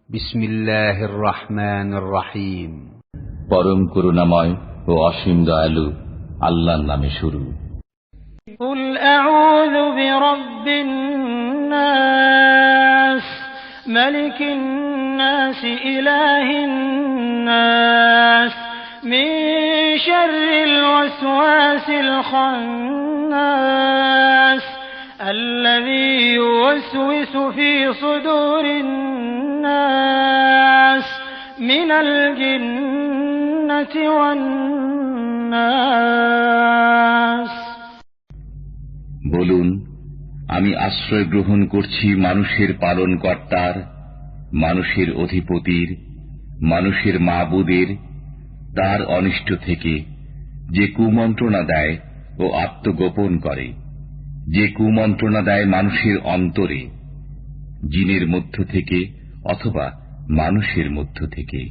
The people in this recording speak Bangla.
বিসমিল্লাহির রহমানির রহিম। পরম করুণাময় ও অসীম দয়ালু আল্লাহর নামে শুরু। কুল আউযু বিরাব্বিন নাস মালিকিন নাস ইলাহিন নাস মিন শাররিল ওয়াসওয়াসিল খান্নাস আল্লাযী ইউওয়াসওয়িসু ফী সুদুরিন নাস মিনাল জিন্নাতি ওয়ান নাস। বলুন, আমি আশ্রয় গ্রহণ করছি মানুষের পালনকর্তার, মানুষের অধিপতির, মানুষের মাবুদের, তার অনিষ্ট থেকে, যে কুমন্ত্রণা দেয় ও আত্মগোপন করে, যে কুমন্ত্রণা দেয় মানুষের অন্তরে, জিনের মধ্য থেকে অথবা মানুষের মধ্য থেকে।